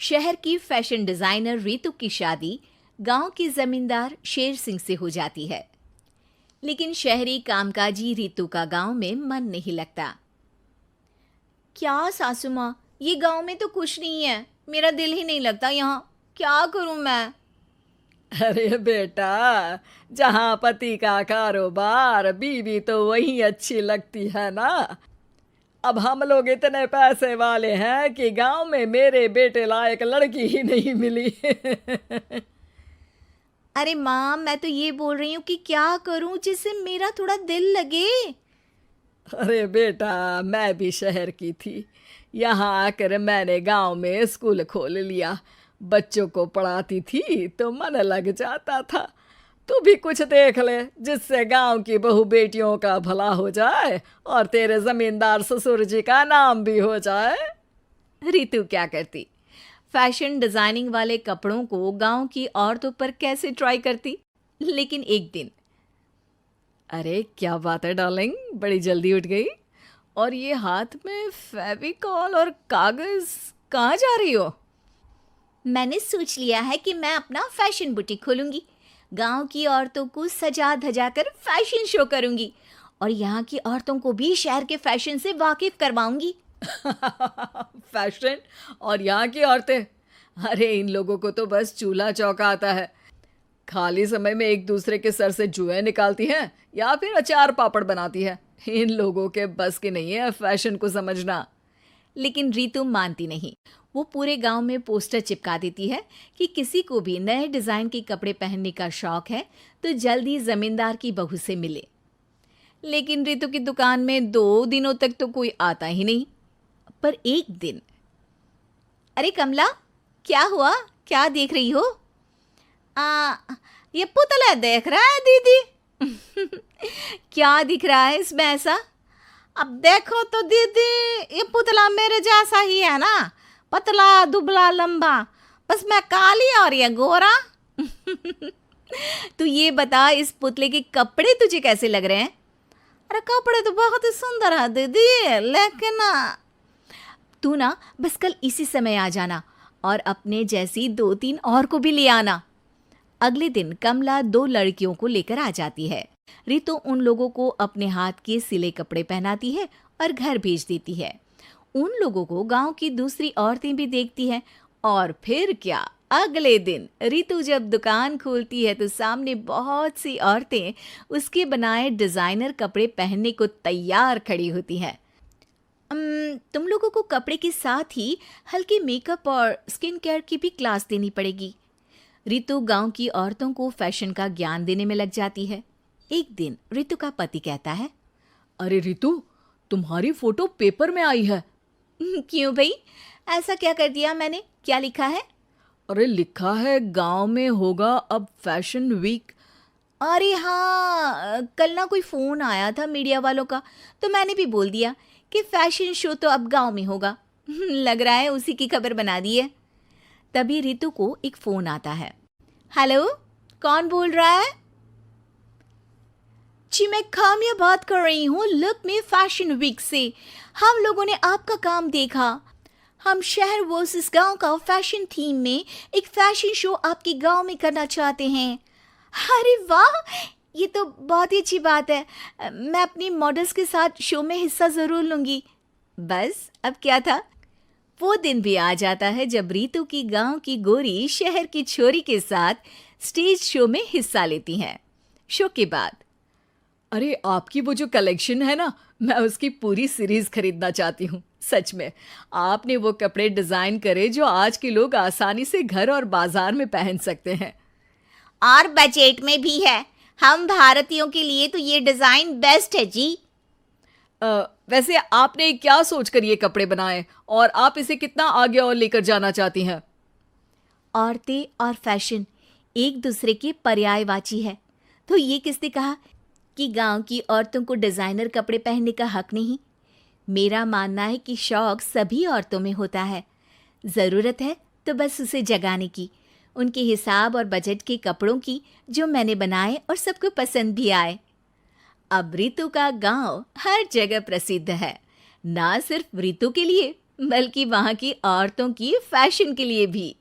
शहर की fashion designer Ritu की शादी गांव के जमींदार शेर सिंह से हो जाती है। लेकिन शहरी कामकाजी रितु का गांव में मन नहीं लगता। क्या सासू माँ, ये गांव में तो कुछ नहीं है, मेरा दिल ही नहीं लगता यहाँ, क्या करूँ मैं। अरे बेटा, जहाँ पति का कारोबार बीवी तो वही अच्छी लगती है ना। अब हम लोग इतने पैसे वाले हैं कि गांव में मेरे बेटे लायक लड़की ही नहीं मिली। अरे माँ, मैं तो ये बोल रही हूँ कि क्या करूँ जिससे मेरा थोड़ा दिल लगे। अरे बेटा, मैं भी शहर की थी। यहाँ आकर मैंने गांव में स्कूल खोल लिया। बच्चों को पढ़ाती थी तो मन लग जाता था। तू भी कुछ देख ले जिससे गांव की बहू बेटियों का भला हो जाए और तेरे जमींदार ससुर जी का नाम भी हो जाए। रितु क्या करती, फैशन डिजाइनिंग वाले कपड़ों को गांव की औरतों पर कैसे ट्राई करती। लेकिन एक दिन, अरे क्या बात है डार्लिंग, बड़ी जल्दी उठ गई। और ये हाथ में फेविकॉल और कागज, कहाँ जा रही हो? मैंने सोच लिया है कि मैं अपना फैशन बुटीक खोलूंगी। गांव की औरतों को सजा धजा कर फैशन शो करूंगी और यहाँ की औरतों को भी शहर के फैशन से वाकिफ करवाऊंगी। फैशन और यहाँ की औरतें, अरे इन लोगों को तो बस चूल्हा चौका आता है। खाली समय में एक दूसरे के सर से जुएं निकालती हैं या फिर अचार पापड़ बनाती है। इन लोगों के बस की नहीं है फैशन को समझना। लेकिन रितु मानती नहीं। वो पूरे गांव में पोस्टर चिपका देती है कि किसी को भी नए डिजाइन के कपड़े पहनने का शौक है तो जल्दी जमींदार की बहू से मिले। लेकिन रितु की दुकान में 2 दिनों तक तो कोई आता ही नहीं। पर एक दिन, अरे कमला, क्या हुआ, क्या देख रही हो? ये पुतला देख रहा है दीदी। क्या दिख रहा है इसमें ऐसा? अब देखो तो दीदी, ये पुतला मेरे जैसा ही है ना, पतला दुबला लंबा, बस मैं काली और ये गोरा। तू ये बता, इस पुतले के कपड़े तुझे कैसे लग रहे हैं? अरे कपड़े तो बहुत ही सुंदर है दीदी, लेकिन तू ना बस कल इसी समय आ जाना और अपने जैसी 2-3 और को भी ले आना। अगले दिन कमला 2 लड़कियों को लेकर आ जाती है। रितु उन लोगों को अपने हाथ के सिले कपड़े पहनाती है और घर भेज देती है। उन लोगों को गांव की दूसरी औरतें भी देखती हैं। और फिर क्या, अगले दिन रितु जब दुकान खोलती है तो सामने बहुत सी औरतें उसके बनाए डिजाइनर कपड़े पहनने को तैयार खड़ी होती हैं। तुम लोगों को कपड़े के साथ ही हल्के मेकअप और स्किन केयर की भी क्लास देनी पड़ेगी। रितु गांव की औरतों को फैशन का ज्ञान देने में लग जाती है। एक दिन रितु का पति कहता है, अरे रितु, तुम्हारी फोटो पेपर में आई है। क्यों भाई, ऐसा क्या कर दिया मैंने, क्या लिखा है? अरे लिखा है गांव में होगा अब फैशन वीक। अरे हाँ, कल ना कोई फोन आया था मीडिया वालों का, तो मैंने भी बोल दिया कि फैशन शो तो अब गांव में होगा। लग रहा है उसी की खबर बना दी है। तभी रितु को एक फोन आता है। हेलो, कौन बोल रहा है? जी मैं काम्या बात कर रही हूँ, लुक में फैशन वीक से। हम लोगों ने आपका काम देखा। हम शहर वर्सेस गांव का फैशन थीम में एक फैशन शो आपके गांव में करना चाहते हैं। अरे वाह, ये तो बहुत ही अच्छी बात है। मैं अपनी मॉडल्स के साथ शो में हिस्सा ज़रूर लूँगी। बस अब क्या था, वो दिन भी आ जाता है जब रितु की गांव की गोरी शहर की छोरी के साथ स्टेज शो में हिस्सा लेती हैं। शो के बाद, अरे आपकी वो जो कलेक्शन है ना, मैं उसकी पूरी सीरीज खरीदना चाहती हूँ। सच में आपने वो कपड़े डिजाइन करे जो आज के लोग आसानी से घर और बाजार में पहन सकते हैं। और बजट में भी है। हम भारतीयों के लिए तो ये डिजाइन बेस्ट है जी। वैसे आपने क्या सोचकर ये कपड़े बनाए और आप इसे कितना आगे और लेकर जाना चाहती हैं? औरतें और फैशन एक दूसरे के पर्यायवाची है, तो ये किसने कहा कि गांव की औरतों को डिजाइनर कपड़े पहनने का हक नहीं? मेरा मानना है कि शौक सभी औरतों में होता है। ज़रूरत है तो बस उसे जगाने की, उनके हिसाब और बजट के कपड़ों की, जो मैंने बनाए और सबको पसंद भी आए। अब रितु का गांव हर जगह प्रसिद्ध है, ना सिर्फ रितु के लिए बल्कि वहाँ की औरतों की फैशन के लिए भी।